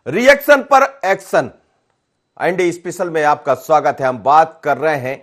Reaction पर action ND special में आपका स्वागत है। हम बात कर रहे हैं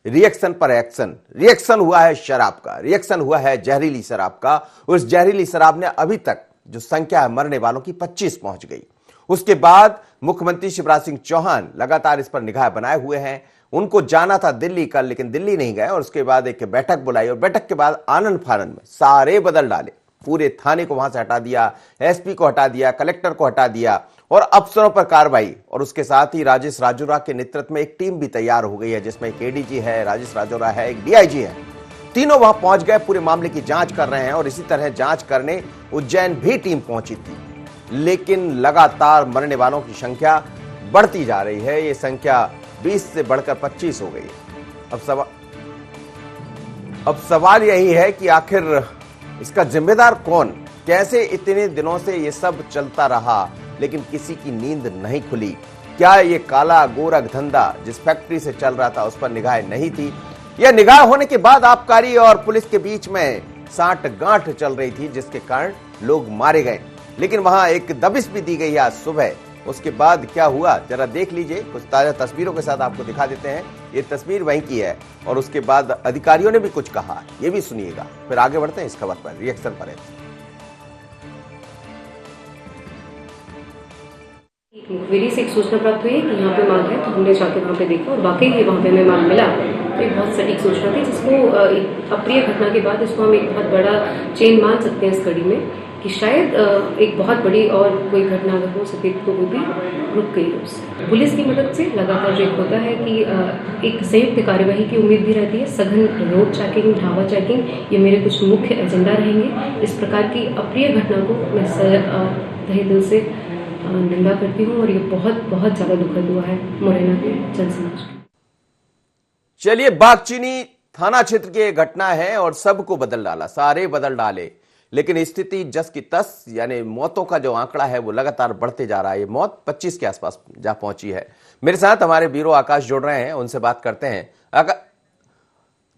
रिएक्शन पर एक्शन। रिएक्शन हुआ है शराब का, रिएक्शन हुआ है जहरीली शराब का। उस जहरीली शराब ने अभी तक जो संख्या है मरने वालों की 25 पहुंच गई। उसके बाद मुख्यमंत्री शिवराज सिंह चौहान लगातार इस पर निगाह बनाए हुए हैं। उनको जाना था दिल्ली कल, लेकिन दिल्ली नहीं गए और उसके बाद एक बैठक बुलाई और बैठक के बाद आनंद फानंद में सारे बदल डाले। पूरे थाने को वहां से हटा दिया, एसपी को हटा दिया, कलेक्टर को हटा दिया और अफसरों पर कार्रवाई। और उसके साथ ही राजेश राजौरा के नेतृत्व में एक टीम भी तैयार हो गई है, जिसमें एक एडीजी है, राजेश राजौरा है, एक डीआईजी है। तीनों वहां पहुंच गए, पूरे मामले की जांच कर रहे हैं। और इसी तरह जांच करने उज्जैन भी टीम पहुंची थी, लेकिन लगातार मरने वालों की संख्या बढ़ती जा रही है। ये संख्या 20 से बढ़कर 25 हो गई है। अब सवाल यही है कि आखिर इसका जिम्मेदार कौन? कैसे इतने दिनों से ये सब चलता रहा लेकिन किसी की नींद नहीं खुली? क्या ये काला गोरख धंधा जिस फैक्ट्री से चल रहा था उस पर निगाह नहीं थी, या निगाह होने के बाद आबकारी और पुलिस के बीच में साठ गांठ चल रही थी जिसके कारण लोग मारे गए? लेकिन वहां एक दबिश भी दी गई आज सुबह। उसके बाद क्या हुआ जरा देख लीजिए, कुछ ताजा तस्वीरों के साथ आपको दिखा देते हैं। ये तस्वीर वहीं की है और उसके बाद अधिकारियों ने भी कुछ कहा, ये भी सुनिएगा, फिर आगे बढ़ते हैं इस खबर पर, रिएक्शन पर। मुखबिरी से एक सूचना प्राप्त हुई है कि यहाँ पे माल है, तो हमने जाके वहाँ पे देखा और वाकई ही वहाँ पे हमें माल मिला। तो एक बहुत सटीक सूचना थी जिसको एक अप्रिय घटना के बाद इसको हम एक बहुत बड़ा चेन मान सकते हैं इस कड़ी में, कि शायद एक बहुत बड़ी और कोई घटना अगर हो सके तो वो भी रुक गई है उससे। पुलिस की मदद से लगातार जो होता है कि एक संयुक्त कार्यवाही की उम्मीद भी रहती है। सघन रोड चेकिंग, ढाबा चेकिंग, ये मेरे कुछ मुख्य एजेंडा रहेंगे। इस प्रकार की अप्रिय घटना को मैं तहे दिल से निंदा करती हूँ और ये बहुत बहुत ज्यादा दुखद हुआ है मुरैना के जनसमाज। चलिए, बागचीनी थाना क्षेत्र की एक घटना है और सबको बदल डाला, सारे बदल डाले। लेकिन स्थिति जस की तस, यानी मौतों का जो आंकड़ा है वो लगातार बढ़ते जा रहा है। ये मौत 25 के आसपास जा पहुंची है। मेरे साथ हमारे ब्यूरो आकाश जुड़ रहे हैं, उनसे बात करते हैं।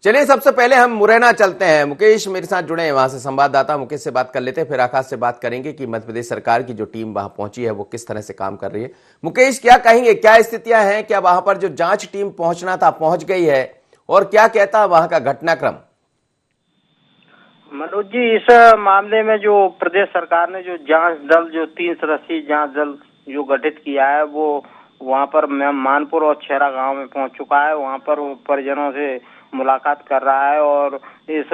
चलिए, सबसे पहले हम मुरैना चलते हैं। मुकेश मेरे साथ जुड़े हैं, वहां से संवाददाता। मुकेश से बात कर लेते हैं, फिर आकाश से बात करेंगे कि मध्य प्रदेश सरकार की जो टीम वहां पहुंची है वो किस तरह से काम कर रही है। मुकेश, क्या कहेंगे, क्या स्थितियां हैं? क्या वहां पर जो जांच टीम पहुंचना था पहुंच गई है, और क्या कहता है वहां का घटनाक्रम? मनोज जी, इस मामले में जो प्रदेश सरकार ने जो जांच दल, जो 3 सदस्यीय जांच दल जो गठित किया है, वो वहां पर मानपुर और छेरा गांव में पहुंच चुका है। वहां पर वो परिजनों से मुलाकात कर रहा है और इस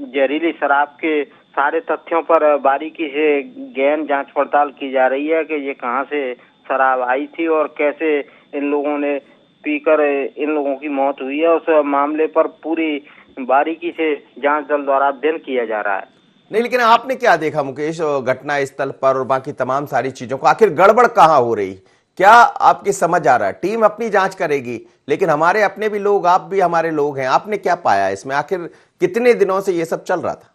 जहरीली शराब के सारे तथ्यों पर बारीकी से गहन जांच पड़ताल की जा रही है कि ये कहां से शराब आई थी और कैसे इन लोगों ने पीकर इन लोगों की मौत हुई है। उस मामले पर पूरी बारीकी से जांच दल द्वारा अध्ययन किया जा रहा है। नहीं, लेकिन आपने क्या देखा मुकेश घटना स्थल पर और बाकी तमाम सारी चीजों को? आखिर गड़बड़ कहां हो रही, क्या आपकी समझ आ रहा है? टीम अपनी जांच करेगी, लेकिन हमारे अपने भी लोग, आप भी हमारे लोग हैं। आपने क्या पाया इसमें? आखिर कितने दिनों से ये सब चल रहा था?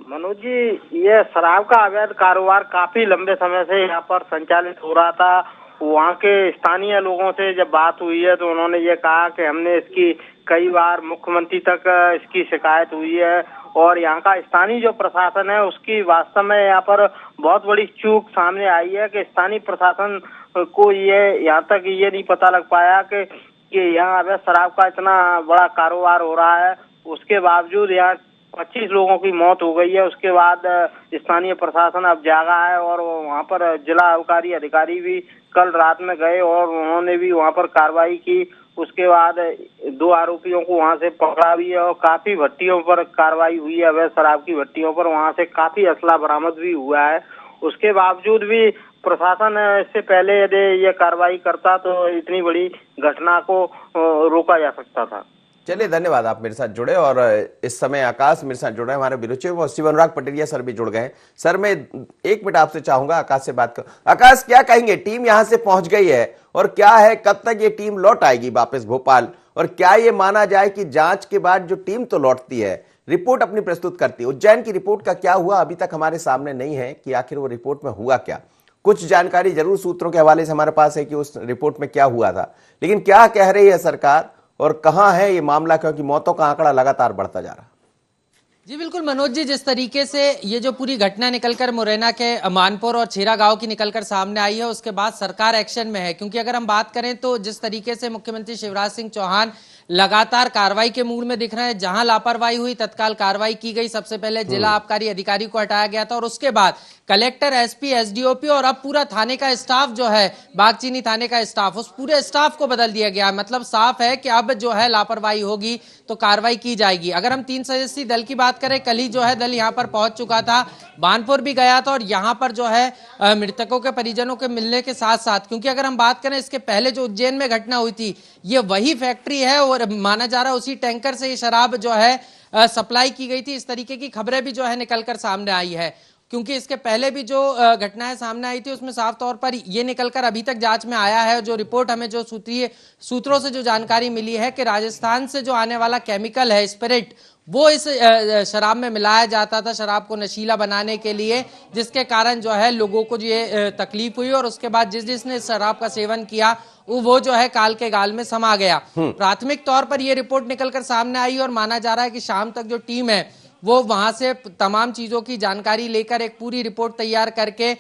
मनोज जी, ये शराब का अवैध कारोबार काफी लंबे समय से यहाँ पर संचालित हो रहा था। वहाँ के स्थानीय लोगों से जब बात हुई है तो उन्होंने ये कहा कि हमने इसकी कई बार मुख्यमंत्री तक इसकी शिकायत हुई है और यहाँ का स्थानीय जो प्रशासन है उसकी वास्तव में यहाँ पर बहुत बड़ी चूक सामने आई है कि स्थानीय प्रशासन को ये यहाँ तक ये नहीं पता लग पाया कि यहाँ अवैध शराब का इतना बड़ा कारोबार हो रहा है। उसके बावजूद यहाँ 25 लोगों की मौत हो गई है। उसके बाद स्थानीय प्रशासन अब जागा है और वहाँ पर जिला आबकारी अधिकारी भी कल रात में गए और उन्होंने भी वहाँ पर कार्रवाई की। उसके बाद 2 आरोपियों को वहाँ से पकड़ा भी है और काफी भट्टियों पर कार्रवाई हुई है, अवैध शराब की भट्टियों पर। वहाँ से काफी असला बरामद भी हुआ है। उसके बावजूद भी प्रशासन इससे पहले यदि ये कार्रवाई करता तो इतनी बड़ी घटना को रोका जा सकता था। चलिए, धन्यवाद, आप मेरे साथ जुड़े। और इस समय आकाश मेरे साथ जुड़ रहे हैं, हमारे विरोची वो शिव अनुराग पटेरिया सर भी जुड़ गए। सर, मैं 1 मिनट आपसे चाहूंगा आकाश से बात कर। आकाश, क्या कहेंगे, टीम यहां से पहुंच गई है और क्या है, कब तक ये टीम लौट आएगी वापस भोपाल? और क्या ये माना जाए कि जांच के बाद जो टीम तो लौटती है, रिपोर्ट अपनी प्रस्तुत करती है, उज्जैन की रिपोर्ट का क्या हुआ अभी तक हमारे सामने नहीं है कि आखिर वो रिपोर्ट में हुआ क्या? कुछ जानकारी जरूर सूत्रों के हवाले से हमारे पास है कि उस रिपोर्ट में क्या हुआ था, लेकिन क्या कह रही है सरकार और कहां है ये मामला, क्योंकि मौतों का आंकड़ा लगातार बढ़ता जा रहा है? जी बिल्कुल मनोज जी, जिस तरीके से ये जो पूरी घटना निकलकर मुरैना के मानपुर और छेरा गांव की निकलकर सामने आई है, उसके बाद सरकार एक्शन में है। क्योंकि अगर हम बात करें तो जिस तरीके से मुख्यमंत्री शिवराज सिंह चौहान लगातार कार्रवाई के मूड में दिख रहे हैं, जहां लापरवाही हुई तत्काल कार्रवाई की गई। सबसे पहले जिला आबकारी अधिकारी को हटाया गया था और उसके बाद कलेक्टर, एसपी, एसडीओपी और अब पूरा थाने का स्टाफ जो है, बागचीनी थाने का स्टाफ, उस पूरे स्टाफ को बदल दिया गया। मतलब साफ है कि अब जो है लापरवाही होगी तो कार्रवाई की जाएगी। अगर हम 3 सदस्यीय दल की बात करें, कल ही जो है दल यहां पर पहुंच चुका था, बानपुर भी गया था और यहां पर जो है मृतकों के परिजनों के मिलने के साथ साथ, क्योंकि अगर हम बात करें इसके पहले जो उज्जैन में घटना हुई थी, ये वही फैक्ट्री है और माना जा रहा है उसी टैंकर से ये शराब जो है सप्लाई की गई थी। इस तरीके की खबरें भी जो है निकलकर सामने आई है। क्योंकि इसके पहले भी जो घटनाएं सामने आई थी उसमें साफ तौर पर ये निकलकर अभी तक जांच में आया है। जो रिपोर्ट हमें जो सूत्रों से जो जानकारी मिली है कि राजस्थान से जो आने वाला केमिकल है स्पिरिट, वो इस शराब में मिलाया जाता था शराब को नशीला बनाने के लिए, जिसके कारण जो है लोगों को ये तकलीफ हुई और उसके बाद जिसने शराब का सेवन किया वो जो है काल के गाल में समा गया। प्राथमिक तौर पर यह रिपोर्ट निकलकर सामने आई और माना जा रहा है कि शाम तक जो टीम है वो वहां से तमाम चीजों की जानकारी लेकर एक पूरी रिपोर्ट तैयार करके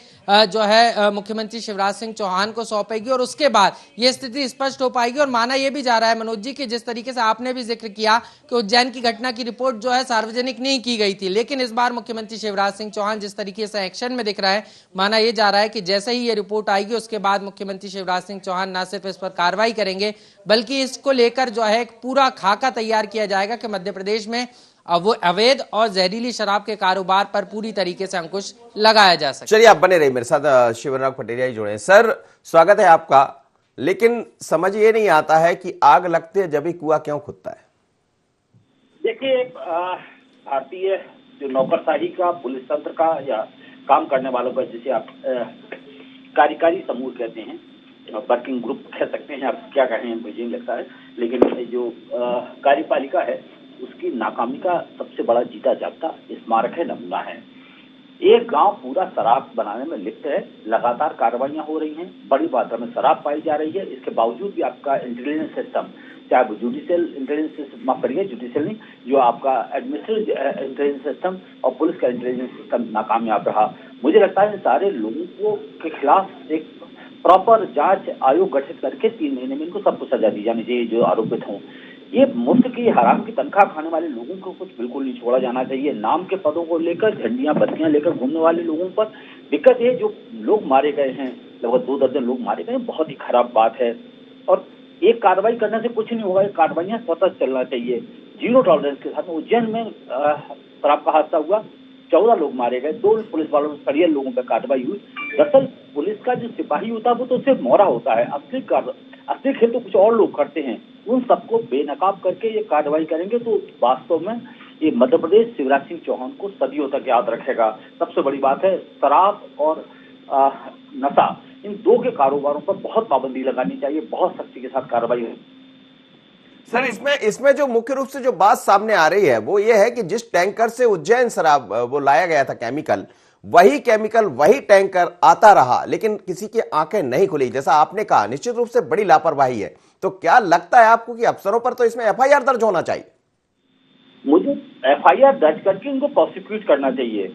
जो है मुख्यमंत्री शिवराज सिंह चौहान को सौंपेगी और उसके बाद ये स्थिति स्पष्ट हो पाएगी। और माना यह भी जा रहा है मनोज जी कि जिस तरीके से आपने भी जिक्र किया कि उज्जैन की घटना की रिपोर्ट जो है सार्वजनिक नहीं की गई थी, लेकिन इस बार मुख्यमंत्री शिवराज सिंह चौहान जिस तरीके से एक्शन में दिख रहा है, माना यह जा रहा है कि जैसे ही ये रिपोर्ट आएगी उसके बाद मुख्यमंत्री शिवराज सिंह चौहान न सिर्फ इस पर कार्रवाई करेंगे बल्कि इसको लेकर जो है एक पूरा खाका तैयार किया जाएगा कि मध्य प्रदेश में अब वो अवैध और जहरीली शराब के कारोबार पर पूरी तरीके से अंकुश लगाया जा सके। चलिए आप बने रहिए मेरे साथ, शिवराज पटेरिया जी जुड़े हैं। सर स्वागत है आपका, लेकिन समझ ये नहीं आता है कि आग लगते है जब भी कुआं क्यों खुदता है। देखिए, भारतीय जो नौकरशाही का, पुलिस तंत्र का या काम करने वालों का, जिसे आप कार्यकारी समूह कहते हैं, वर्किंग ग्रुप कह सकते हैं, आप क्या कहें मुझे नहीं लगता है, लेकिन जो कार्यपालिका है उसकी नाकामी का सबसे बड़ा जीता जागता स्मारक है, नमूना है। एक गांव पूरा शराब बनाने में लिप्त है, लगातार कार्रवाइयां हो रही हैं, बड़ी मात्रा में शराब पाई जा रही है। इसके बावजूद भी आपका इंटेलिजेंस सिस्टम, चाहे वो जुडिशियल इंटेलिजेंस सिस्टम, माफ करिए जुडिशियल नहीं, जो आपका एडमिनिस्ट्रेटिव इंटेलिजेंस सिस्टम और पुलिस का इंटेलिजेंस सिस्टम नाकामयाब रहा। मुझे लगता है सारे लोगों को के खिलाफ एक प्रॉपर जांच आयोग गठित करके 3 महीने में इनको सबको सजा दी जानी चाहिए जो आरोपित हों। ये मुफ्त की हराम की तनख्वाह खाने वाले लोगों को कुछ बिल्कुल नहीं छोड़ा जाना चाहिए। नाम के पदों को लेकर झंडियां बत्तियां लेकर घूमने वाले लोगों पर दिक्कत है। जो लोग मारे गए हैं, लगभग 2 दर्जन लोग मारे गए, बहुत ही खराब बात है। और एक कार्रवाई करने से कुछ नहीं होगा, ये कार्रवाइयां स्वतः चलना चाहिए, जीरो टॉलरेंस के साथ। उज्जैन में शराब का हादसा हुआ, 14 लोग मारे गए, 2 पुलिस वालों सरियल लोगों पर कार्रवाई हुई। दरअसल पुलिस का जो सिपाही होता है वो तो सिर्फ मोहरा होता है, असली खेल तो कुछ और लोग करते हैं। उन सबको बेनकाब करके ये कार्रवाई करेंगे तो वास्तव में ये मध्य प्रदेश शिवराज सिंह चौहान को सदियों तक याद रखेगा। सबसे बड़ी बात है, शराब और नशा, इन 2 के कारोबारों पर बहुत पाबंदी लगानी चाहिए, बहुत सख्ती के साथ कार्रवाई हो। सर इसमें जो मुख्य रूप से जो बात सामने आ रही है वो ये है कि जिस टैंकर से उज्जैन शराब वो लाया गया था केमिकल, वही टैंकर आता रहा, लेकिन किसी की आंखें नहीं खुली। जैसा आपने कहा, निश्चित रूप से बड़ी लापरवाही है। तो क्या लगता है आपको कि अफसरों पर तो इसमें एफआईआर दर्ज होना चाहिए? मुझे एफआईआर दर्ज करके इनको प्रोसिक्यूट करना चाहिए।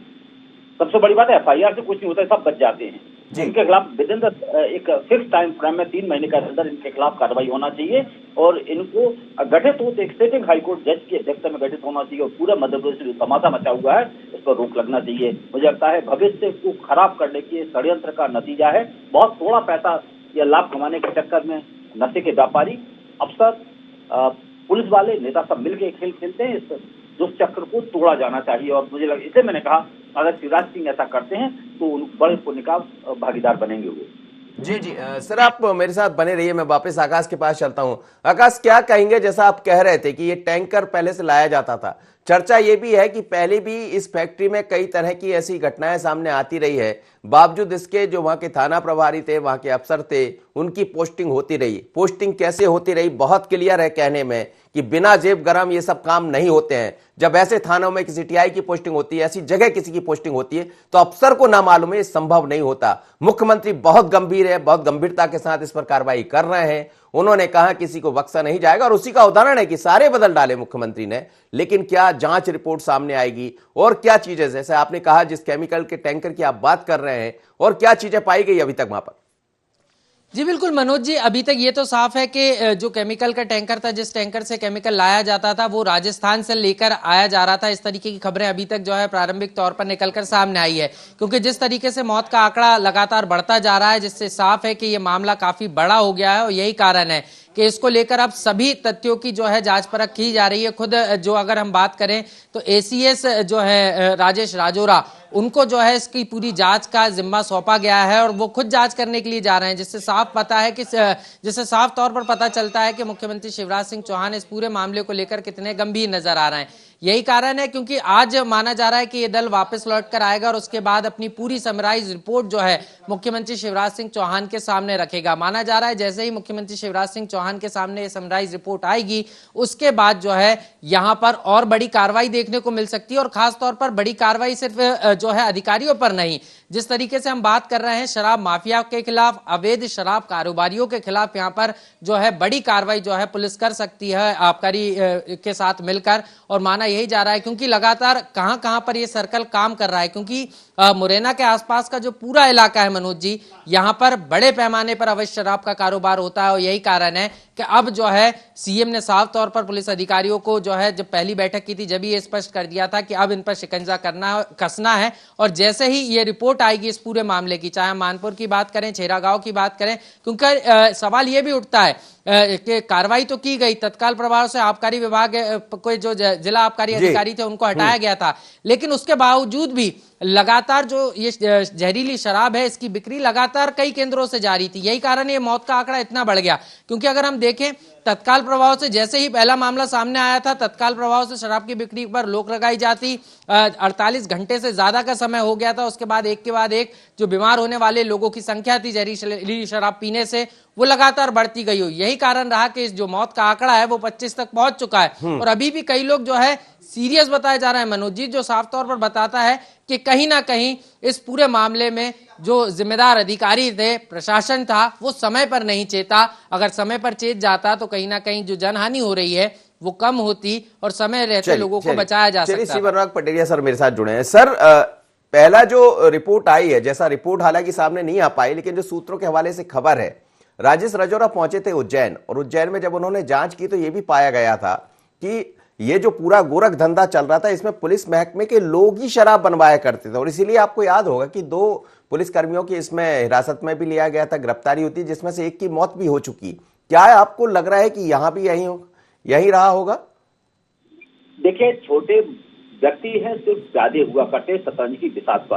सबसे बड़ी बात है, एफआईआर से कुछ नहीं होता है, सब बच जाते हैं। इनके खिलाफ विद इन एक फिक्स टाइम फ्रेम में 3 महीने के अंदर इनके खिलाफ कार्रवाई होना चाहिए और इनको गठित हो तो एक सिटिंग हाईकोर्ट जज की अध्यक्षता में गठित होना चाहिए और पूरा मध्य प्रदेश में जो तमाशा मचा हुआ है इस पर रोक लगना चाहिए। मुझे लगता है भविष्य को खराब करने के षड्यंत्र का नतीजा है। बहुत थोड़ा पैसा या लाभ कमाने के चक्कर में नशे के व्यापारी, अफसर, पुलिस वाले, नेता सब मिलकर खेल खेलते हैं। इस दुष्चक्र को तोड़ा जाना चाहिए और मुझे लगा, इसलिए मैंने कहा अगर शिवराज सिंह ऐसा करते हैं तो उन बड़े पुण्य का भागीदार बनेंगे वो। जी सर, आप मेरे साथ बने रहिए। मैं वापस आकाश के पास चलता हूं। आकाश, क्या कहेंगे, जैसा आप कह रहे थे कि ये टैंकर पहले से लाया जाता था, चर्चा ये भी है कि पहले भी इस फैक्ट्री में कई तरह की ऐसी घटनाएं सामने आती रही है, बावजूद इसके जो वहां के थाना प्रभारी थे, वहां के अफसर थे, उनकी पोस्टिंग होती रही। पोस्टिंग कैसे होती रही, बहुत क्लियर है कहने में कि बिना जेब गरम ये सब काम नहीं होते हैं। जब ऐसे थानों में किसी टीआई की पोस्टिंग होती है, ऐसी जगह किसी की पोस्टिंग होती है, तो अफसर को ना मालूम है, संभव नहीं होता। मुख्यमंत्री बहुत गंभीर है, बहुत गंभीरता के साथ इस पर कार्रवाई कर रहे हैं। उन्होंने कहा किसी को बख्शा नहीं जाएगा, और उसी का उदाहरण है कि सारे बदल डाले मुख्यमंत्री ने। लेकिन क्या जांच रिपोर्ट सामने आएगी और क्या चीजें, जैसे आपने कहा जिस केमिकल के टैंकर की आप बात कर रहे हैं, और क्या चीजें पाई गई अभी तक वहां पर? जी बिल्कुल मनोज जी, अभी तक ये तो साफ है कि जो केमिकल का टैंकर था, जिस टैंकर से केमिकल लाया जाता था, वो राजस्थान से लेकर आया जा रहा था। इस तरीके की खबरें अभी तक जो है प्रारंभिक तौर पर निकलकर सामने आई है, क्योंकि जिस तरीके से मौत का आंकड़ा लगातार बढ़ता जा रहा है, जिससे साफ है कि ये मामला काफी बड़ा हो गया है। और यही कारण है कि इसको लेकर अब सभी तथ्यों की जो है जांच परख की जा रही है। खुद जो अगर हम बात करें तो एसीएस जो है राजेश राजौरा, उनको जो है इसकी पूरी जांच का जिम्मा सौंपा गया है और वो खुद जांच करने के लिए जा रहे हैं, जिससे साफ पता है कि जिससे साफ तौर पर पता चलता है कि मुख्यमंत्री शिवराज सिंह चौहान इस पूरे मामले को लेकर कितने गंभीर नजर आ रहे हैं। यही कारण है क्योंकि आज माना जा रहा है कि ये दल वापस लौट कर आएगा और उसके बाद अपनी पूरी समराइज रिपोर्ट जो है मुख्यमंत्री शिवराज सिंह चौहान के सामने रखेगा। माना जा रहा है जैसे ही मुख्यमंत्री शिवराज सिंह चौहान के सामने ये समराइज रिपोर्ट आएगी, उसके बाद जो है यहां पर और बड़ी कार्रवाई देखने को मिल सकती है। और खास तौर पर बड़ी कार्रवाई सिर्फ जो है अधिकारियों पर नहीं, जिस तरीके से हम बात कर रहे हैं शराब माफिया के खिलाफ, अवैध शराब कारोबारियों के खिलाफ यहाँ पर जो है बड़ी कार्रवाई जो है पुलिस कर सकती है आबकारी के साथ मिलकर। और माना यही जा रहा है क्योंकि लगातार कहां कहां पर ये सर्कल काम कर रहा है, क्योंकि मुरैना के आसपास का जो पूरा इलाका है मनोज जी, यहां पर बड़े पैमाने पर अवैध शराब का कारोबार होता है। और यही कारण है कि अब जो है सीएम ने साफ तौर पर पुलिस अधिकारियों को जो है जब पहली बैठक की थी जब ये स्पष्ट कर दिया था कि अब इन पर शिकंजा कसना है। और जैसे ही ये रिपोर्ट आएगी इस पूरे मामले की, चाहे मानपुर की बात करें, छेरागांव की बात करें, क्योंकि सवाल ये भी उठता है कि कार्रवाई तो की गई, तत्काल प्रभाव से आबकारी विभाग कोई जो जिला आबकारी अधिकारी थे उनको हटाया गया था, लेकिन उसके बावजूद भी लगातार जो ये जहरीली शराब है इसकी बिक्री लगातार कई केंद्रों से जारी थी। यही कारण ये मौत का आंकड़ा इतना बढ़ गया, क्योंकि अगर हम देखें तत्काल प्रभाव से जैसे ही पहला मामला सामने आया था, तत्काल प्रभाव से शराब की बिक्री पर रोक लगाई जाती, 48 घंटे से ज्यादा का समय हो गया था। उसके बाद एक के बाद एक जो बीमार होने वाले लोगों की संख्या थी जहरीली शराब पीने से, वो लगातार बढ़ती गई हो। यही कारण रहा कि इस जो मौत का आंकड़ा है वो 25 तक पहुंच चुका है। और अभी भी कई लोग जो है सीरियस बताए जा रहे हैं मनोज जी, जो साफ तौर पर बताता है कि कहीं ना कहीं इस पूरे मामले में जो जिम्मेदार अधिकारी थे, प्रशासन था, वो समय पर नहीं चेता। अगर समय पर चेत जाता तो कहीं ना कहीं जो जनहानि हो रही है वो कम होती और समय रहते लोगों को बचाया जा सकता। शिवराज पटेरिया सर मेरे साथ जुड़े हैं। सर, पहला जो रिपोर्ट आई है, जैसा रिपोर्ट हालांकि सामने नहीं आ पाई, लेकिन जो सूत्रों के हवाले से खबर है, राजेश राजौरा पहुंचे थे उज्जैन, और उज्जैन में जब उन्होंने जांच की तो यह भी पाया गया था कि ये जो पूरा गोरख धंधा चल रहा था इसमें पुलिस महकमे के लोग ही शराब बनवाया करते थे। और इसीलिए आपको याद होगा कि 2 पुलिसकर्मियों की इसमें हिरासत में भी लिया गया था, गिरफ्तारी हुई थी, जिसमें से एक की मौत भी हो चुकी। क्या आपको लग रहा है कि यहां भी यही रहा होगा? देखिए, छोटे व्यक्ति हैं, सिर्फ ज्यादा हुआ करते शतरंज की बिसात।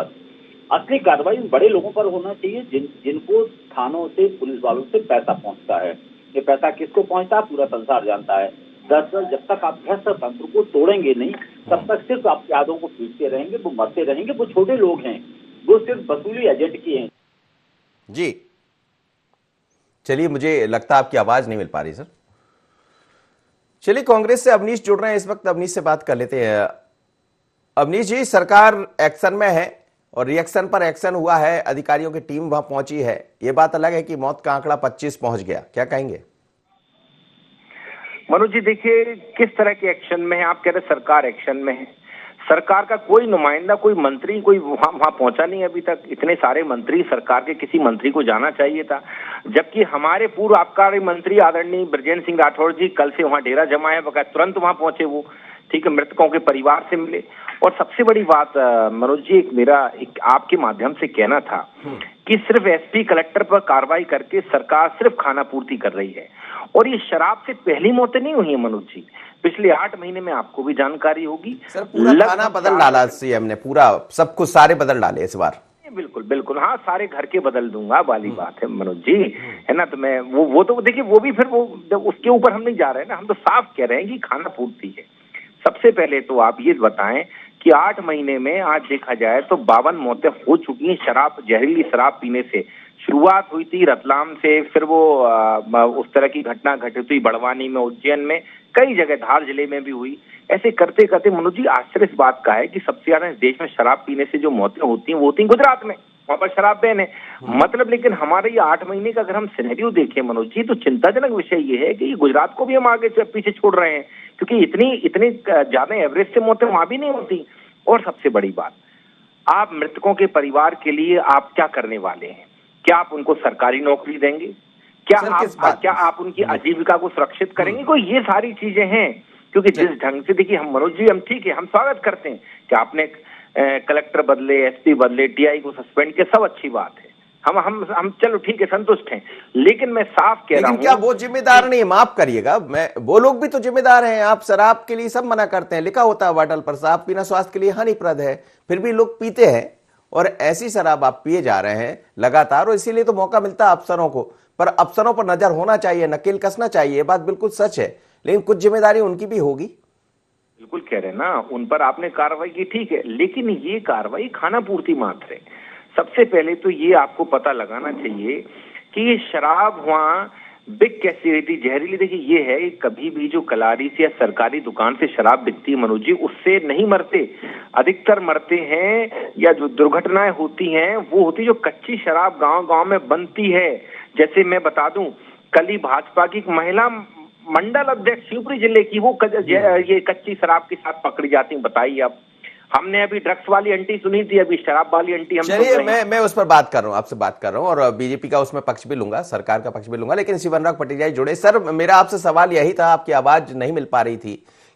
असली कार्रवाई बड़े लोगों पर होना चाहिए, जिनको थानों से, पुलिस वालों से पैसा पहुंचता है। ये पैसा किसको पहुंचता है पूरा संसार जानता है। दरअसल जब तक आप भ्रष्ट तंत्र को तोड़ेंगे नहीं, तब तक सिर्फ आप यादों को पीटते रहेंगे, वो मरते रहेंगे। वो छोटे लोग हैं, वो सिर्फ वसूली एजेंट की हैं। जी चलिए, मुझे लगता है आपकी आवाज नहीं मिल पा रही सर। चलिए, कांग्रेस से अवनीश जुड़ रहे हैं इस वक्त, अवनीश से बात कर लेते हैं। अवनीश जी, सरकार एक्शन में है और रिएक्शन पर एक्शन हुआ है, अधिकारियों की टीम वहां पहुंची है। ये बात अलग है कि मौत का आंकड़ा 25 पहुंच गया, क्या कहेंगे? मनोज जी, देखिए किस तरह के एक्शन में है। आप कह रहे सरकार एक्शन में है, सरकार का कोई नुमाइंदा, कोई मंत्री, कोई वहां पहुंचा नहीं अभी तक। इतने सारे मंत्री, सरकार के किसी मंत्री को जाना चाहिए था, जबकि हमारे पूर्व आबकारी मंत्री आदरणीय बृजेंद्र सिंह राठौड़ जी कल से वहां डेरा जमाए, बगैर तुरंत वहां पहुंचे वो, ठीक है, मृतकों के परिवार से मिले। और सबसे बड़ी बात मनोज जी, मेरा आपके माध्यम से कहना था कि सिर्फ एसपी कलेक्टर पर कार्रवाई करके सरकार सिर्फ खाना पूर्ति कर रही है। और ये शराब से पहली मौतें नहीं हुई है मनोज जी, पिछले 8 महीने में आपको भी जानकारी होगी। सर, पूरा खाना बदल डाला सीएम ने, पूरा सब कुछ सारे बदल डाले इस बार। बिल्कुल बिल्कुल, हाँ, सारे घर के बदल दूंगा वाली बात है मनोज जी, है ना। तो मैं वो तो देखिए, वो भी फिर वो उसके ऊपर हम नहीं जा रहे हैं ना, हम तो साफ कह रहे हैं कि खाना पूर्ति है। सबसे पहले तो आप ये बताएं कि 8 महीने में आज देखा जाए तो 52 मौतें हो चुकी हैं शराब, जहरीली शराब पीने से। शुरुआत हुई थी रतलाम से, फिर वो उस तरह की घटना घटित हुई बड़वानी में, उज्जैन में, कई जगह धार जिले में भी हुई। ऐसे करते करते मनोज जी आश्चर्य इस बात का है कि सबसे ज्यादा देश में शराब पीने से जो मौतें होती हैं वो होती हैं गुजरात में। वहां पर शराब बैन है। मतलब लेकिन हमारे ये 8 महीने का अगर हम सिनेरियो देखें मनोज जी, तो चिंताजनक विषय ये है कि गुजरात को भी हम आगे पीछे छोड़ रहे हैं, क्योंकि इतनी ज्यादा एवरेज से मौतें वहां भी नहीं होती। और सबसे बड़ी बात, आप मृतकों के परिवार के लिए आप क्या करने वाले हैं? क्या आप उनको सरकारी नौकरी देंगे? क्या आप उनकी आजीविका को सुरक्षित करेंगे? कोई ये सारी चीजें हैं, क्योंकि जिस ढंग से देखिए, हम मनोज जी हम ठीक है, हम स्वागत करते हैं कि आपने कलेक्टर बदले, एसपी बदले, टीआई को सस्पेंड किया, सब अच्छी बात है। हम चलो ठीक है, संतुष्ट हैं। लेकिन मैं साफ कह रहा हूं, क्या वो जिम्मेदार नहीं? माफ करिएगा, वो लोग भी तो जिम्मेदार हैं। आप शराब के लिए सब मना करते हैं, लिखा होता है बॉटल पर शराब पीना स्वास्थ्य के लिए हानिप्रद है, फिर भी लोग पीते हैं। और ऐसी शराब आप पिए जा रहे हैं लगातार, और इसीलिए तो मौका मिलता है अफसरों को। पर अफसरों पर नजर होना चाहिए, नकेल कसना चाहिए, ये बात बिल्कुल सच है। लेकिन कुछ जिम्मेदारी उनकी भी होगी। बिल्कुल कह रहे हैं ना, उन पर आपने कार्रवाई की, ठीक है, लेकिन ये कार्रवाई खाना पूर्ति मात्र है। सबसे पहले तो ये आपको पता लगाना चाहिए कि ये शराब वहां बिक कैसी रही थी, जहरीली। देखिए ये है, कभी भी जो कलारी से या सरकारी दुकान से शराब बिकती है मनोज जी, उससे नहीं मरते। अधिकतर मरते हैं या जो दुर्घटनाएं होती हैं वो होती जो कच्ची शराब गांव गांव में बनती है। जैसे मैं बता दूं, कल ही भाजपा की एक महिला मंडल अध्यक्ष शिवपुरी जिले की, वो ये कच्ची शराब के साथ पकड़ी जाती है। बताइए आप, हमने अभी ड्रग्स वाली आंटी सुनी थी, अभी शराब वाली आंटी हम। चलिए, मैं उस पर बात कर रहा हूं, आपसे बात कर रहा हूं, और बीजेपी का उसमें पक्ष भी लूंगा, सरकार का पक्ष भी लूंगा। लेकिन शिव अनुराग पटेरिया जुड़े। सर, मेरा आपसे सवाल यही था, आपकी आवाज नहीं मिल पा रही थी,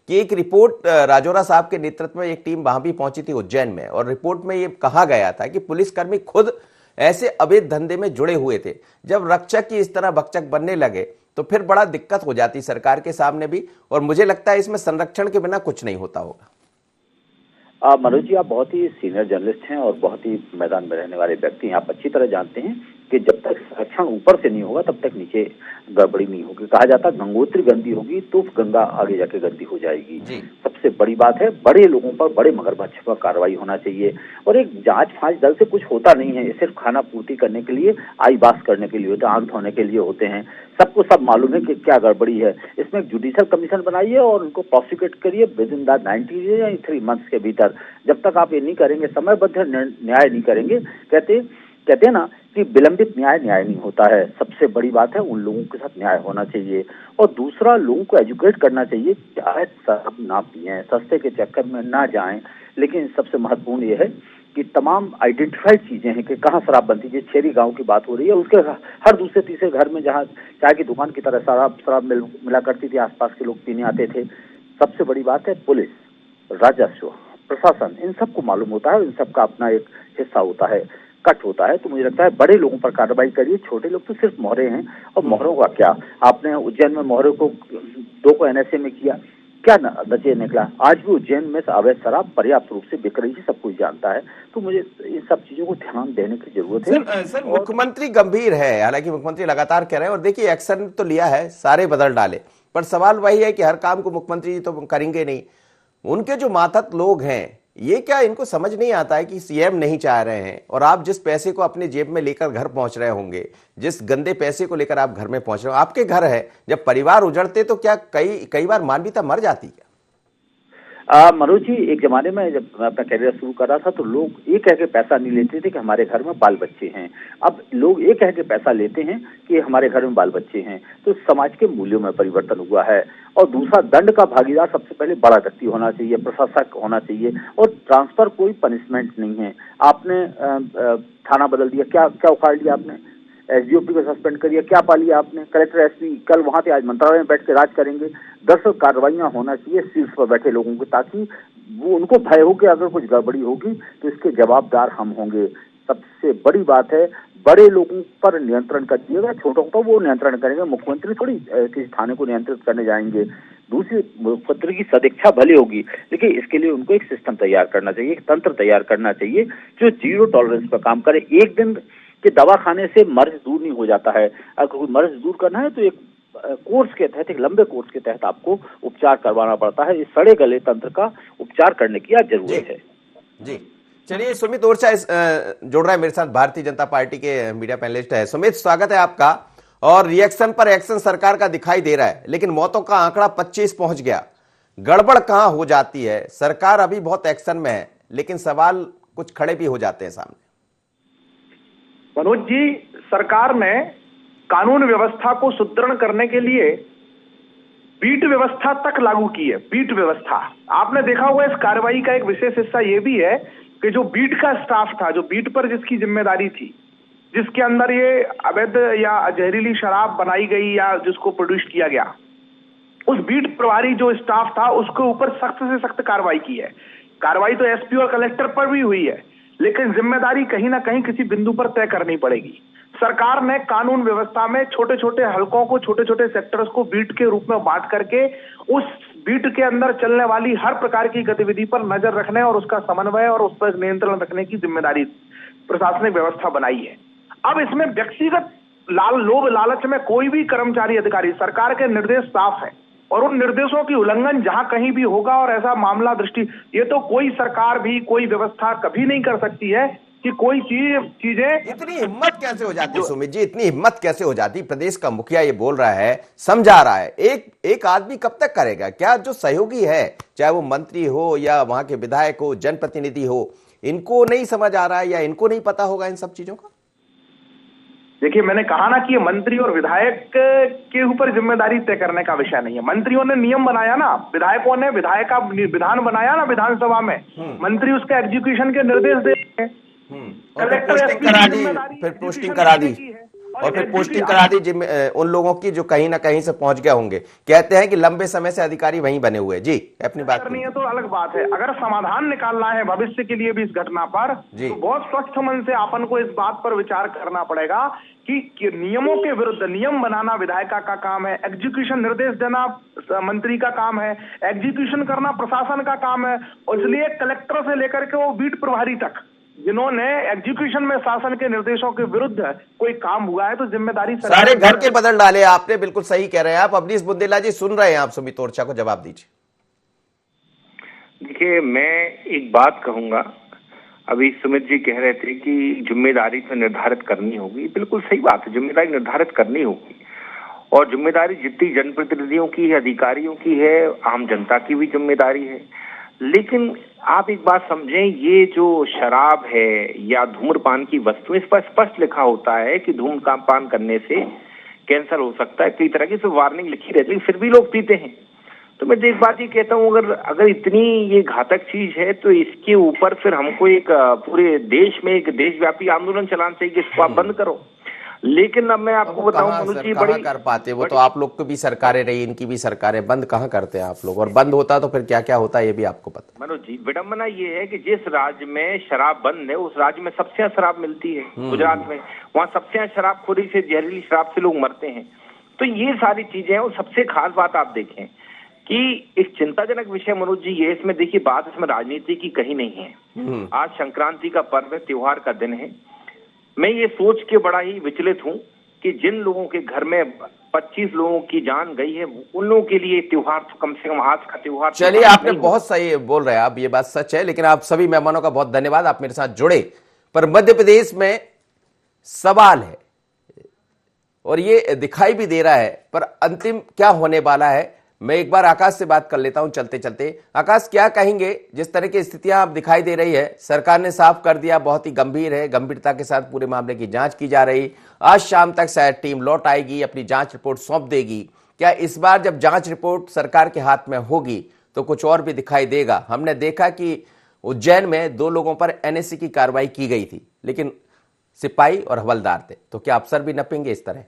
कि एक रिपोर्ट राजौरा साहब के नेतृत्व में एक टीम वहां भी पहुंची थी उज्जैन में, और रिपोर्ट में ये कहा गया था कि पुलिसकर्मी खुद ऐसे अवैध धंधे में जुड़े हुए थे। जब रक्षक की इस तरह भक्षक बनने लगे तो फिर बड़ा दिक्कत हो जाती सरकार के सामने भी, और मुझे लगता है इसमें संरक्षण के बिना कुछ नहीं होता होगा। मनोज जी, आप बहुत ही सीनियर जर्नलिस्ट हैं और बहुत ही मैदान में रहने वाले व्यक्ति हैं। आप अच्छी तरह जानते हैं कि जब तक संरक्षण ऊपर से नहीं होगा तब तक नीचे गड़बड़ी नहीं होगी। कहा जाता है गंगोत्री गंदी होगी तो गंगा आगे जाके गंदी हो जाएगी। सबसे बड़ी बात है, बड़े लोगों पर, बड़े मगरमच्छ पर कार्रवाई होना चाहिए। और एक जांच फांच दल से कुछ होता नहीं है, ये सिर्फ खाना पूर्ति करने के लिए, आई बास करने के लिए होते हैं, आंख धोने के लिए होते हैं। सबको सब मालूम है कि क्या गड़बड़ी है। इसमें एक जुडिशियल कमीशन बनाइए और उनको प्रोसिक्यूट करिए विद इन द 90 या 3 मंथ्स के भीतर। जब तक आप ये नहीं करेंगे, समयबद्ध न्याय नहीं करेंगे, कहते हैं ना कि विलंबित न्याय नहीं होता है। सबसे बड़ी बात है, उन लोगों के साथ न्याय होना चाहिए। और दूसरा, लोगों को एजुकेट करना चाहिए, चाहे शराब ना पिएं, सस्ते के चक्कर में ना जाएं। लेकिन सबसे महत्वपूर्ण ये है कि तमाम आइडेंटिफाइड चीजें हैं कि कहाँ शराब बनती है। छेरी गांव की बात हो रही है, उसके हर दूसरे तीसरे घर में जहाँ चाय की दुकान की तरह शराब मिला करती थी, आसपास के लोग पीने आते थे। सबसे बड़ी बात है, पुलिस, राजस्व, प्रशासन, इन सबको मालूम होता है, इन सबका अपना एक हिस्सा होता है, कट होता है। तो मुझे लगता है बड़े लोगों पर कार्रवाई करिए, छोटे लोग तो सिर्फ मोहरे हैं। और मोहरों का क्या, आपने उज्जैन में मोहरे को 2 को एनएसए में किया, क्या नतीजा निकला? आज भी उज्जैन में अवैध शराब पर्याप्त रूप से बिक रही है, सब कुछ जानता है। तो मुझे इन सब चीजों को ध्यान देने की जरूरत है। सर, मुख्यमंत्री गंभीर है, हालांकि मुख्यमंत्री लगातार कह रहे हैं, और देखिए एक्शन तो लिया है, सारे बदल डाले, पर सवाल वही है कि हर काम को मुख्यमंत्री जी तो करेंगे नहीं। उनके जो मातहत लोग हैं, ये क्या इनको समझ नहीं आता है कि सीएम नहीं चाह रहे हैं, और आप जिस पैसे को अपने जेब में लेकर घर पहुंच रहे होंगे, जिस गंदे पैसे को लेकर आप घर में पहुंच रहे हो, आपके घर है, जब परिवार उजड़ते तो क्या कई बार मानवीयता मर जाती है? मनोज जी, एक जमाने में जब मैं अपना कैरियर शुरू कर रहा था तो लोग ये कह के पैसा नहीं लेते थे कि हमारे घर में बाल बच्चे हैं। अब लोग ये कह के पैसा लेते हैं कि हमारे घर में बाल बच्चे हैं। तो समाज के मूल्यों में परिवर्तन हुआ है। और दूसरा, दंड का भागीदार सबसे पहले बड़ा व्यक्ति होना चाहिए, प्रशासक होना चाहिए। और ट्रांसफर कोई पनिशमेंट नहीं है। आपने थाना बदल दिया, क्या उखाड़ लिया आपने? एसडीओपी को सस्पेंड करिए, क्या पा लिया आपने? कलेक्टर, एसपी कल वहां थे, आज मंत्रालय में बैठ के राज करेंगे। 10 कार्रवाइयां होना चाहिए शीर्ष पर बैठे लोगों को, ताकि वो उनको भय हो कि अगर कुछ गड़बड़ी होगी तो इसके जवाबदार हम होंगे। सबसे बड़ी बात है, बड़े लोगों पर नियंत्रण करिएगा, छोटों पर वो नियंत्रण करेंगे। मुख्यमंत्री थोड़ी किसी थाने को नियंत्रित करने जाएंगे। दूसरी, मुख्यमंत्री की सदिच्छा भले होगी, लेकिन इसके लिए उनको एक सिस्टम तैयार करना चाहिए, एक तंत्र तैयार करना चाहिए जो 0 टॉलरेंस पर काम करे। एक दिन के दवा खाने से मर्ज दूर नहीं हो जाता है। अगर कोई मर्ज दूर करना है तो एक कोर्स के तहत, एक लंबे कोर्स के तहत आपको उपचार करवाना पड़ता है। इस सड़े गले तंत्र का उपचार करने की आज जरूरत है। जी, चलिए, सुमित ओरछा जुड़ रहा है मेरे साथ, भारतीय जनता पार्टी के मीडिया पैनलिस्ट है। सुमित, स्वागत है आपका। और रिएक्शन पर एक्शन सरकार का दिखाई दे रहा है, लेकिन मौतों का आंकड़ा 25 पहुंच गया। गड़बड़ कहां हो जाती है? सरकार अभी बहुत एक्शन में है, लेकिन सवाल कुछ खड़े भी हो जाते हैं सामने। मनोज जी, सरकार ने कानून व्यवस्था को सुदृढ़ करने के लिए बीट व्यवस्था तक लागू की है। बीट व्यवस्था आपने देखा होगा, इस कार्रवाई का एक विशेष हिस्सा ये भी है कि जो बीट का स्टाफ था, जो बीट पर जिसकी जिम्मेदारी थी, जिसके अंदर ये अवैध या जहरीली शराब बनाई गई या जिसको प्रोड्यूस किया गया, उस बीट प्रभारी जो स्टाफ था उसके ऊपर सख्त से सख्त कार्रवाई की है। कार्रवाई तो एसपी और कलेक्टर पर भी हुई है, लेकिन जिम्मेदारी कहीं ना कहीं किसी बिंदु पर तय करनी पड़ेगी। सरकार ने कानून व्यवस्था में छोटे छोटे हलकों को, छोटे छोटे सेक्टर्स को बीट के रूप में बांट करके उस बीट के अंदर चलने वाली हर प्रकार की गतिविधि पर नजर रखने और उसका समन्वय और उस पर नियंत्रण रखने की जिम्मेदारी प्रशासनिक व्यवस्था बनाई है। अब इसमें व्यक्तिगत लोभ लालच में कोई भी कर्मचारी अधिकारी, सरकार के निर्देश साफ है और उन निर्देशों की उल्लंघन जहां कहीं भी होगा और ऐसा मामला ये तो कोई सरकार भी, कोई व्यवस्था कभी नहीं कर सकती है कि कोई चीजें। इतनी हिम्मत कैसे हो जाती सुमित जी, इतनी हिम्मत कैसे हो जाती? प्रदेश का मुखिया ये बोल रहा है, समझा रहा है, एक आदमी कब तक करेगा? क्या जो सहयोगी है, चाहे वो मंत्री हो या वहां के विधायक हो, जनप्रतिनिधि हो, इनको नहीं समझ आ रहा है या इनको नहीं पता होगा इन सब चीजों का? देखिए, मैंने कहा ना कि ये मंत्री और विधायक के ऊपर जिम्मेदारी तय करने का विषय नहीं है। मंत्रियों ने नियम बनाया ना, विधायकों ने विधायक का विधान बनाया ना विधानसभा में, मंत्री उसके एग्जीक्यूशन के निर्देश दे रहे हैं। और फिर पोस्टिंग करा दी, फिर पोस्टिंग करा दी और फिर पोस्टिंग करा दी उन लोगों की जो कहीं ना कहीं से पहुंच गए होंगे। कहते हैं कि लंबे समय से अधिकारी वहीं बने हुए। जी, अपनी बात करनी है तो अलग बात है। अगर समाधान निकालना है भविष्य के लिए भी इस घटना पर, तो बहुत स्वच्छ मन से अपन को इस बात पर विचार करना पड़ेगा कि नियमों के विरुद्ध नियम बनाना विधायिका का काम है, एग्जीक्यूशन निर्देश देना मंत्री का काम है, एग्जीक्यूशन करना प्रशासन का काम है। और इसलिए कलेक्टर से लेकर के वो बीट प्रभारी तक जिन्होंने एग्जीक्यूशन में शासन के निर्देशों के विरुद्ध कोई काम हुआ है तो जिम्मेदारी सारे घर के बदल डाले। आपने बिल्कुल सही कह रहे हैं आप। अवनीश बुंदेला जी सुन रहे हैं आप, सुमित ओरछा को जवाब दीजिए। देखिए, मैं एक बात कहूंगा, अभी सुमित जी कह रहे थे कि जिम्मेदारी तो निर्धारित करनी होगी। बिल्कुल सही बात है, जिम्मेदारी निर्धारित करनी होगी और जिम्मेदारी जितनी जनप्रतिनिधियों की है, अधिकारियों की है, आम जनता की भी जिम्मेदारी है। लेकिन आप एक बात समझें, ये जो शराब है या धूम्रपान की वस्तु, इस पर स्पष्ट लिखा होता है कि धूम्रपान करने से कैंसर हो सकता है, कई तरह की तो वार्निंग लिखी रहती है, फिर भी लोग पीते हैं। तो मैं एक बात ये कहता हूँ, अगर इतनी ये घातक चीज है तो इसके ऊपर फिर हमको एक पूरे देश में एक देशव्यापी आंदोलन चलाना चाहिए कि इसको आप बंद करो। लेकिन अब मैं आपको बताऊं मनोज जी, बड़ी कर पाते वो तो आप लोग को भी सरकारें रही, इनकी भी सरकारें, बंद कहाँ करते हैं आप लोग? और बंद होता तो फिर क्या क्या होता है ये भी आपको पता। मनोज जी, विडंबना ये है कि जिस राज्य में शराब बंद है उस राज्य में सबसे ज्यादा शराब मिलती है। गुजरात में, वहाँ सबसे ज्यादा शराबखोरी से, जहरीली शराब से लोग मरते हैं। तो ये सारी चीजें हैं। और सबसे खास बात आप देखें कि एक चिंताजनक विषय मनोज जी ये, इसमें देखिए बात इसमें राजनीति की कहीं नहीं है। आज संक्रांति का पर्व है, त्योहार का दिन है। मैं ये सोच के बड़ा ही विचलित हूँ कि जिन लोगों के घर में 25 लोगों की जान गई है, उन लोगों के लिए त्योहार तो कम से कम आज का त्योहार। चलिए, आपने बहुत सही बोल रहे हैं आप, ये बात सच है। लेकिन आप सभी मेहमानों का बहुत धन्यवाद, आप मेरे साथ जुड़े। पर मध्य प्रदेश में सवाल है और ये दिखाई भी दे रहा है, पर अंतिम क्या होने वाला है, मैं एक बार आकाश से बात कर लेता हूं चलते चलते। आकाश, क्या कहेंगे? जिस तरह की स्थितियां अब दिखाई दे रही है, सरकार ने साफ कर दिया, बहुत ही गंभीर है, गंभीरता के साथ पूरे मामले की जांच की जा रही। आज शाम तक शायद टीम लौट आएगी, अपनी जांच रिपोर्ट सौंप देगी। क्या इस बार जब जांच रिपोर्ट सरकार के हाथ में होगी तो कुछ और भी दिखाई देगा? हमने देखा कि उज्जैन में 2 लोगों पर एनएससी की कार्रवाई की गई थी, लेकिन सिपाही और हवलदार थे। तो क्या अफसर भी नपेंगे इस तरह?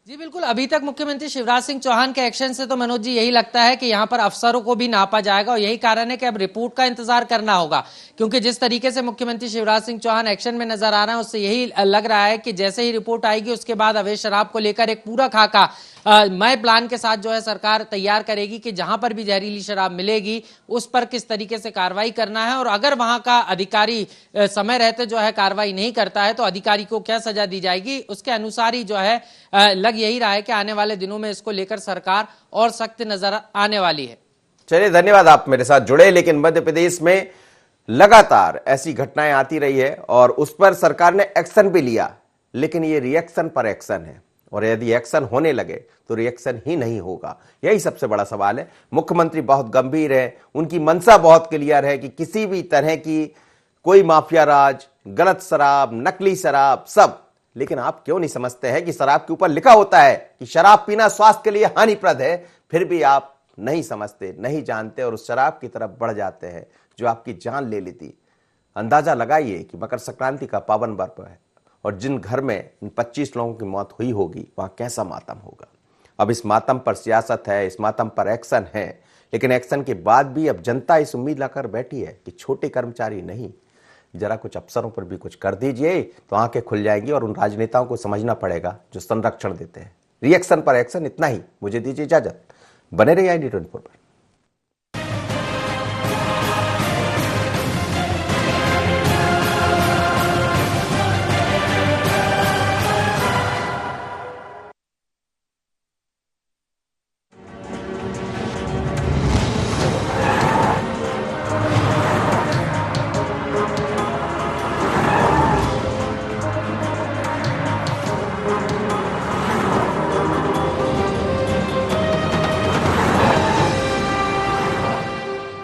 जी बिल्कुल, अभी तक मुख्यमंत्री शिवराज सिंह चौहान के एक्शन से तो मनोज जी यही लगता है कि यहाँ पर अफसरों को भी नापा जाएगा और यही कारण है कि अब रिपोर्ट का इंतजार करना होगा। क्योंकि जिस तरीके से मुख्यमंत्री शिवराज सिंह चौहान एक्शन में नजर आ रहे हैं, उससे यही लग रहा है कि जैसे ही रिपोर्ट आएगी उसके बाद अवैध शराब को लेकर एक पूरा खाका नए प्लान के साथ जो है सरकार तैयार करेगी कि जहां पर भी जहरीली शराब मिलेगी उस पर किस तरीके से कार्रवाई करना है। और अगर वहां का अधिकारी समय रहते जो है कार्रवाई नहीं करता है तो अधिकारी को क्या सजा दी जाएगी, उसके अनुसार ही जो है लग यही रहा है कि आने वाले दिनों में इसको लेकर सरकार और सख्त नजर आने वाली है। चलिए, धन्यवाद, आप मेरे साथ जुड़े। लेकिन मध्य प्रदेश में लगातार ऐसी घटनाएं आती रही है और उस पर सरकार ने एक्शन भी लिया, लेकिन ये रिएक्शन पर एक्शन है और यदि एक्शन होने लगे तो रिएक्शन ही नहीं होगा। यही सबसे बड़ा सवाल है। मुख्यमंत्री बहुत गंभीर है, उनकी मंशा बहुत क्लियर है कि किसी भी तरह की कोई माफिया राज, गलत शराब, नकली शराब, सब लेकिन आप क्यों नहीं समझते हैं कि शराब के ऊपर लिखा होता है कि शराब पीना स्वास्थ्य के लिए हानिप्रद है, फिर भी आप नहीं समझते, नहीं जानते और उस शराब की तरफ बढ़ जाते हैं जो आपकी जान ले लेती। अंदाजा लगाइए कि मकर संक्रांति का पावन पर्व है और जिन घर में इन 25 लोगों की मौत हुई होगी वहां कैसा मातम होगा। अब इस मातम पर सियासत है, इस मातम पर एक्शन है, लेकिन एक्शन के बाद भी अब जनता इस उम्मीद लाकर बैठी है कि छोटे कर्मचारी नहीं, जरा कुछ अफसरों पर भी कुछ कर दीजिए तो आंखें खुल जाएंगी और उन राजनेताओं को समझना पड़ेगा जो संरक्षण देते हैं। रिएक्शन पर एक्शन, इतना ही। मुझे दीजिए इजाजत, बने रहिए IND 24 पर।